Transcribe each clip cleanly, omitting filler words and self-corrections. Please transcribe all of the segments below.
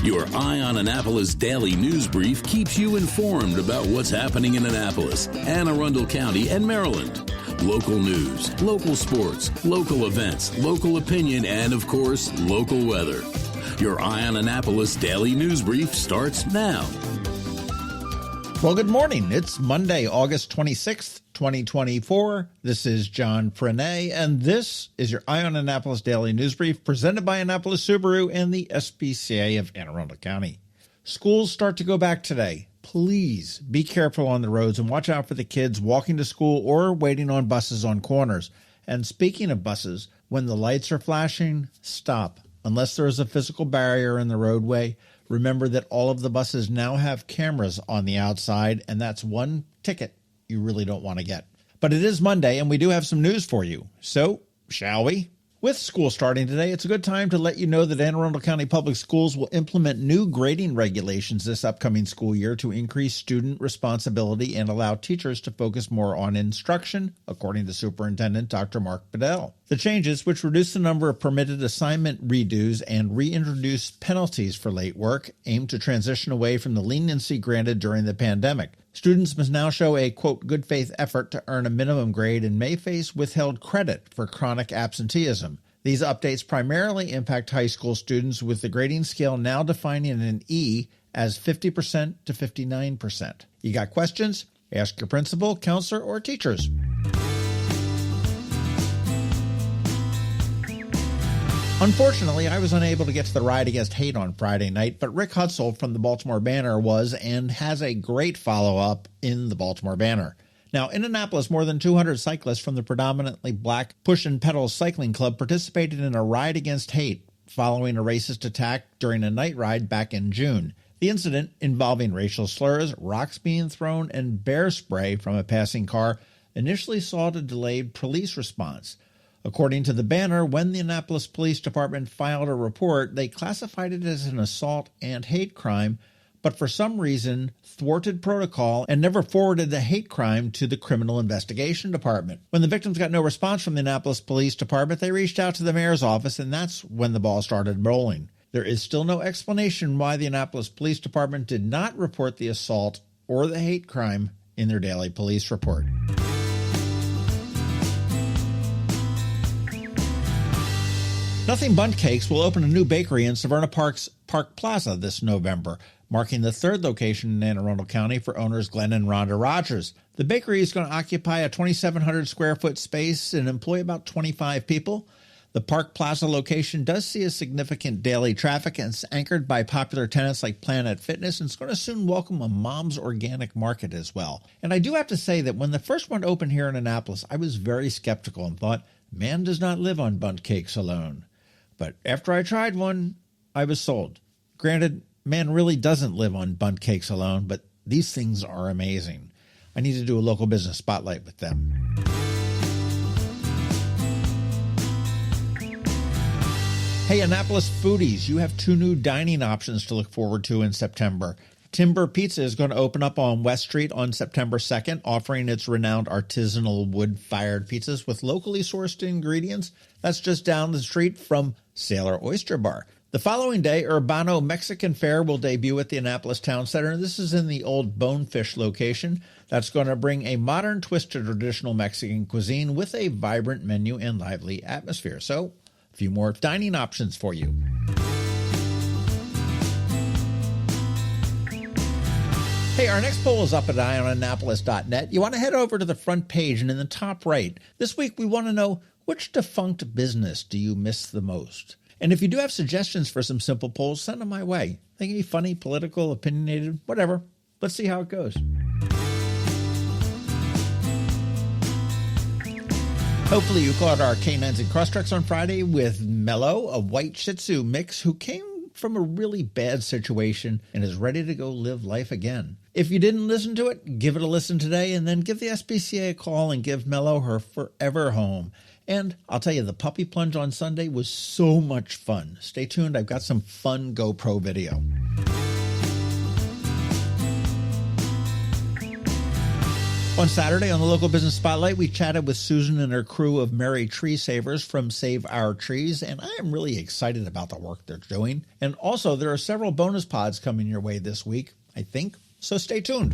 Your Eye on Annapolis daily news brief keeps you informed about what's happening in Annapolis, Anne Arundel County, and Maryland. Local news, local sports, local events, local opinion, and, of course, local weather. Your Eye on Annapolis daily news brief starts now. Well, good morning. It's Monday, August 26th, 2024. This is John Frenaye, and this is your Eye on Annapolis Daily News Brief presented by Annapolis Subaru and the SPCA of Anne Arundel County. Schools start to go back today. Please be careful on the roads and watch out for the kids walking to school or waiting on buses on corners. And speaking of buses, when the lights are flashing, stop. Unless there is a physical barrier in the roadway, remember that all of the buses now have cameras on the outside, and that's one ticket you really don't want to get. But it is Monday, and we do have some news for you. So, shall we? With school starting today, it's a good time to let you know that Anne Arundel County Public Schools will implement new grading regulations this upcoming school year to increase student responsibility and allow teachers to focus more on instruction, according to Superintendent Dr. Mark Bedell. The changes, which reduce the number of permitted assignment redos and reintroduce penalties for late work, aim to transition away from the leniency granted during the pandemic. Students must now show a, quote, good faith effort to earn a minimum grade and may face withheld credit for chronic absenteeism. These updates primarily impact high school students, with the grading scale now defining an E as 50% to 59%. You got questions? Ask your principal, counselor, or teachers. Unfortunately, I was unable to get to the Ride Against Hate on Friday night, but Rick Hutzel from the Baltimore Banner was and has a great follow-up in the Baltimore Banner. Now, in Annapolis, more than 200 cyclists from the predominantly black Push and Pedal Cycling Club participated in a Ride Against Hate following a racist attack during a night ride back in June. The incident, involving racial slurs, rocks being thrown, and bear spray from a passing car, initially saw a delayed police response. According to the Banner, when the Annapolis Police Department filed a report, they classified it as an assault and hate crime, but for some reason thwarted protocol and never forwarded the hate crime to the Criminal Investigation Department. When the victims got no response from the Annapolis Police Department, they reached out to the mayor's office, and that's when the ball started rolling. There is still no explanation why the Annapolis Police Department did not report the assault or the hate crime in their daily police report. Nothing Bundt Cakes will open a new bakery in Severna Park's Park Plaza this November, marking the third location in Anne Arundel County for owners Glenn and Rhonda Rogers. The bakery is going to occupy a 2,700 square foot space and employ about 25 people. The Park Plaza location does see a significant daily traffic, and it's anchored by popular tenants like Planet Fitness, and it's going to soon welcome a Mom's Organic Market as well. And I do have to say that when the first one opened here in Annapolis, I was very skeptical and thought, man does not live on Bundt Cakes alone. But after I tried one, I was sold. Granted, man really doesn't live on Bundt Cakes alone, but these things are amazing. I need to do a local business spotlight with them. Hey, Annapolis foodies, you have two new dining options to look forward to in September. Timber Pizza is going to open up on West Street on September 2nd, offering its renowned artisanal wood-fired pizzas with locally sourced ingredients. That's just down the street from Sailor Oyster Bar. The following day, Urbano Mexican Fare will debut at the Annapolis Town Center. This is in the old Bonefish location. That's going to bring a modern twist to traditional Mexican cuisine with a vibrant menu and lively atmosphere. So, a few more dining options for you. Hey, our next poll is up at eyeonannapolis.net. You want to head over to the front page, and in the top right, this week we want to know, which defunct business do you miss the most? And if you do have suggestions for some simple polls, send them my way. They can be funny, political, opinionated, whatever. Let's see how it goes. Hopefully you caught our canines and crosstreks on Friday with Mello, a white Shih Tzu mix who came from a really bad situation and is ready to go live life again. If you didn't listen to it, give it a listen today, and then give the SPCA a call and give Mello her forever home. And I'll tell you, the puppy plunge on Sunday was so much fun. Stay tuned. I've got some fun GoPro video. On Saturday on the Local Business Spotlight, we chatted with Susan and her crew of Merry Tree Savers from Save Our Trees, and I am really excited about the work they're doing. And also, there are several bonus pods coming your way this week, I think, so stay tuned.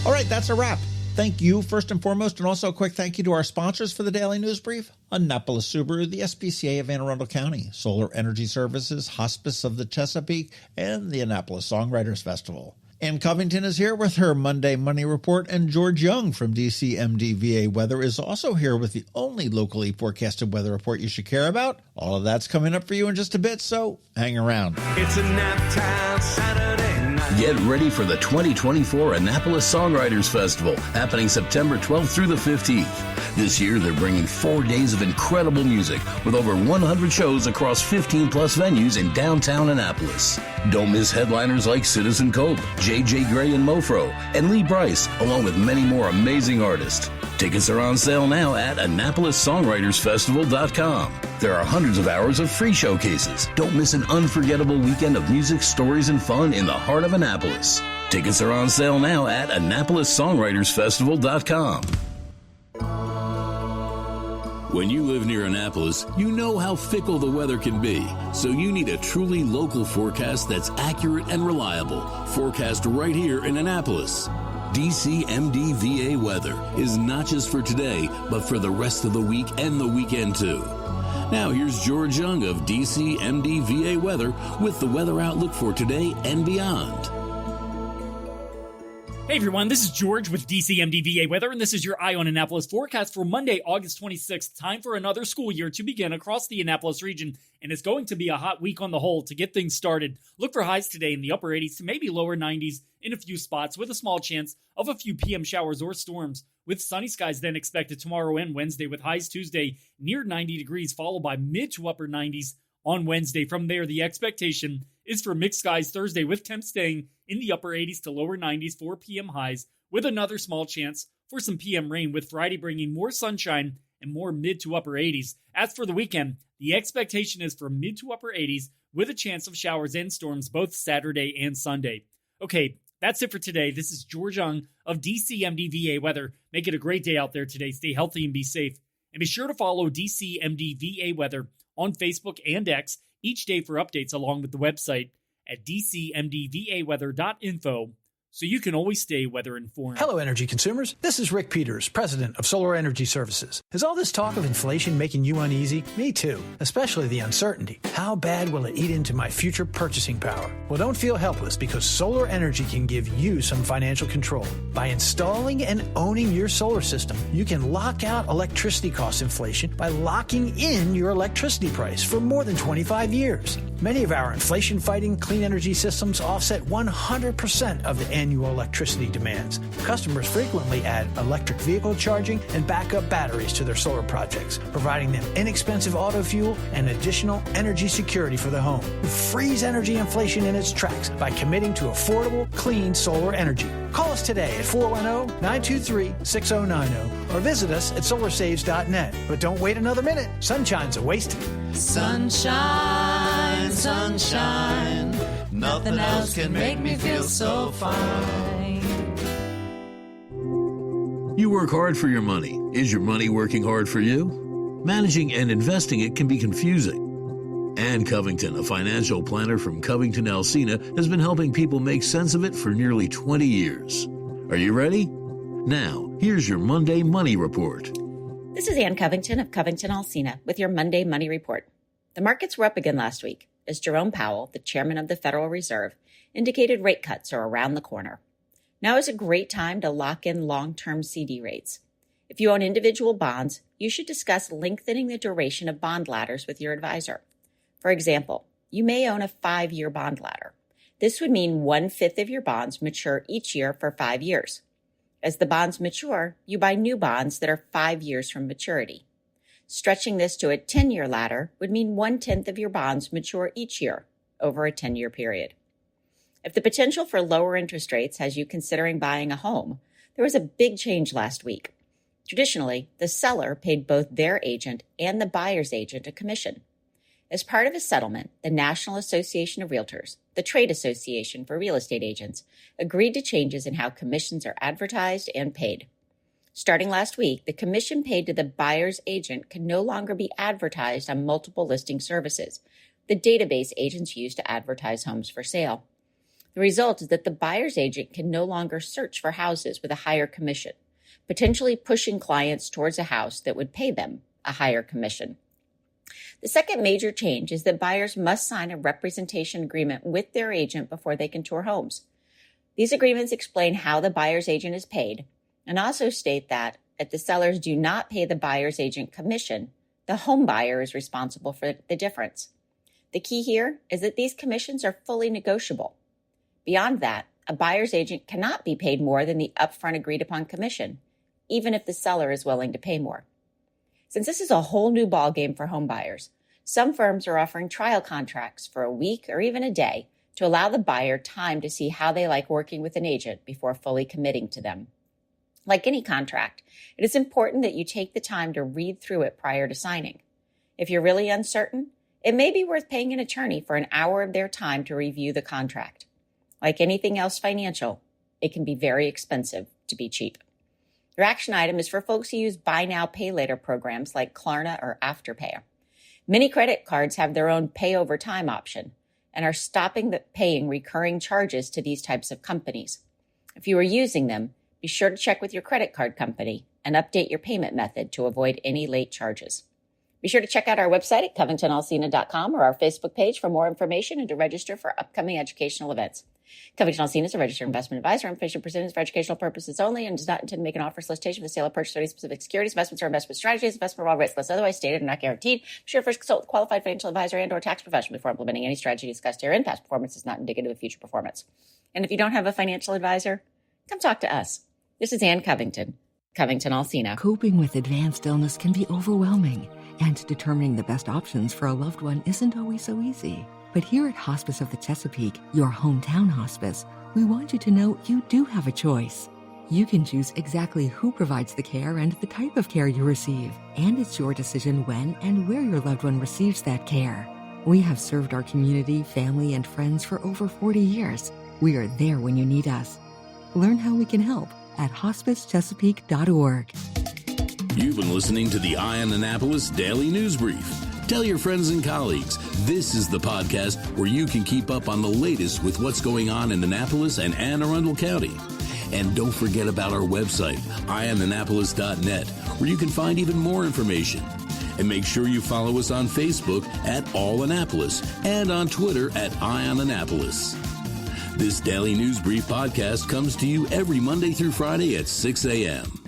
All right, that's a wrap. Thank you, first and foremost, and also a quick thank you to our sponsors for the Daily News Brief: Annapolis Subaru, the SPCA of Anne Arundel County, Solar Energy Services, Hospice of the Chesapeake, and the Annapolis Songwriters Festival. Ann Covington is here with her Monday Money Report, and George Young from DCMDVA Weather is also here with the only locally forecasted weather report you should care about. All of that's coming up for you in just a bit, so hang around. It's a nap time Saturday night. Get ready for the 2024 Annapolis Songwriters Festival, happening September 12th through the 15th. This year, they're bringing 4 days of incredible music with over 100 shows across 15-plus venues in downtown Annapolis. Don't miss headliners like Citizen Cope, J.J. Gray and Mofro, and Lee Brice, along with many more amazing artists. Tickets are on sale now at AnnapolisSongwritersFestival.com. There are hundreds of hours of free showcases. Don't miss an unforgettable weekend of music, stories, and fun in the heart of Annapolis. Tickets are on sale now at AnnapolisSongwritersFestival.com. When you live near Annapolis, you know how fickle the weather can be. So you need a truly local forecast that's accurate and reliable. Forecast right here in Annapolis. DCMDVA Weather is not just for today, but for the rest of the week and the weekend too. Now here's George Young of DCMDVA Weather with the weather outlook for today and beyond. Hey everyone, this is George with DCMDVA Weather, and this is your Eye on Annapolis forecast for Monday, August 26th. Time for another school year to begin across the Annapolis region, and it's going to be a hot week on the whole to get things started. Look for highs today in the upper 80s to maybe lower 90s in a few spots, with a small chance of a few PM showers or storms, with sunny skies then expected tomorrow and Wednesday, with highs Tuesday near 90 degrees, followed by mid to upper 90s on Wednesday. From there, the expectation is for mixed skies Thursday, with temps staying in the upper 80s to lower 90s for PM highs, with another small chance for some PM rain, with Friday bringing more sunshine and more mid to upper 80s. As for the weekend, the expectation is for mid to upper 80s with a chance of showers and storms both Saturday and Sunday. Okay, that's it for today. This is George Young of DCMDVA Weather. Make it a great day out there today. Stay healthy and be safe. And be sure to follow DCMDVA Weather on Facebook and X each day for updates, along with the website at dcmdvaweather.info, so you can always stay weather informed. Hello, energy consumers. This is Rick Peters, president of Solar Energy Services. Is all this talk of inflation making you uneasy? Me too, especially the uncertainty. How bad will it eat into my future purchasing power? Well, don't feel helpless, because solar energy can give you some financial control. By installing and owning your solar system, you can lock out electricity cost inflation by locking in your electricity price for more than 25 years. Many of our inflation-fighting clean energy systems offset 100% of the annual electricity demands. Customers frequently add electric vehicle charging and backup batteries to their solar projects, providing them inexpensive auto fuel and additional energy security for the home. Freeze energy inflation in its tracks by committing to affordable, clean solar energy. Call us today at 410-923-6090 or visit us at solarsaves.net. But don't wait another minute. Sunshine's a waste. Sunshine, sunshine, nothing else can make me feel so fine. You work hard for your money. Is your money working hard for you? Managing and investing it can be confusing. Ann Covington, a financial planner from CovingtonAlsina, has been helping people make sense of it for nearly 20 years. Are you ready? Now, here's your Monday Money Report. This is Ann Covington of CovingtonAlsina with your Monday Money Report. The markets were up again last week as Jerome Powell, the chairman of the Federal Reserve, indicated rate cuts are around the corner. Now is a great time to lock in long-term CD rates. If you own individual bonds, you should discuss lengthening the duration of bond ladders with your advisor. For example, you may own a 5-year bond ladder. This would mean 1/5 of your bonds mature each year for 5 years. As the bonds mature, you buy new bonds that are 5 years from maturity. Stretching this to a 10-year ladder would mean 1/10 of your bonds mature each year over a 10-year period. If the potential for lower interest rates has you considering buying a home, there was a big change last week. Traditionally, the seller paid both their agent and the buyer's agent a commission. As part of a settlement, the National Association of Realtors, the trade association for real estate agents, agreed to changes in how commissions are advertised and paid. Starting last week, the commission paid to the buyer's agent can no longer be advertised on multiple listing services, the database agents use to advertise homes for sale. The result is that the buyer's agent can no longer search for houses with a higher commission, potentially pushing clients towards a house that would pay them a higher commission. The second major change is that buyers must sign a representation agreement with their agent before they can tour homes. These agreements explain how the buyer's agent is paid and also state that if the sellers do not pay the buyer's agent commission, the home buyer is responsible for the difference. The key here is that these commissions are fully negotiable. Beyond that, a buyer's agent cannot be paid more than the upfront agreed upon commission, even if the seller is willing to pay more. Since this is a whole new ballgame for home buyers, some firms are offering trial contracts for a week or even a day to allow the buyer time to see how they like working with an agent before fully committing to them. Like any contract, it is important that you take the time to read through it prior to signing. If you're really uncertain, it may be worth paying an attorney for an hour of their time to review the contract. Like anything else financial, it can be very expensive to be cheap. Your action item is for folks who use buy now, pay later programs like Klarna or Afterpay. Many credit cards have their own pay over time option and are stopping paying recurring charges to these types of companies. If you are using them, be sure to check with your credit card company and update your payment method to avoid any late charges. Be sure to check out our website at CovingtonAlsina.com or our Facebook page for more information and to register for upcoming educational events. Covington Alsina is a registered investment advisor. Information presented is for educational purposes only and does not intend to make an offer, solicitation for the sale or purchase of any specific securities, investments, or investment strategies. Investment or all risks unless otherwise stated and not guaranteed. Be sure to first consult with a qualified financial advisor and or tax professional before implementing any strategy discussed herein. Past performance is not indicative of future performance. And if you don't have a financial advisor, come talk to us. This is Ann Covington, Covington Alsina. Coping with advanced illness can be overwhelming, and determining the best options for a loved one isn't always so easy. But here at Hospice of the Chesapeake, your hometown hospice, we want you to know you do have a choice. You can choose exactly who provides the care and the type of care you receive, and it's your decision when and where your loved one receives that care. We have served our community, family, and friends for over 40 years. We are there when you need us. Learn how we can help at hospicechesapeake.org. You've been listening to the Eye on Annapolis Daily News Brief. Tell your friends and colleagues, this is the podcast where you can keep up on the latest with what's going on in Annapolis and Anne Arundel County. And don't forget about our website, eyeonannapolis.net, where you can find even more information. And make sure you follow us on Facebook at All Annapolis and on Twitter at Eye on Annapolis. This Daily News Brief podcast comes to you every Monday through Friday at 6 a.m.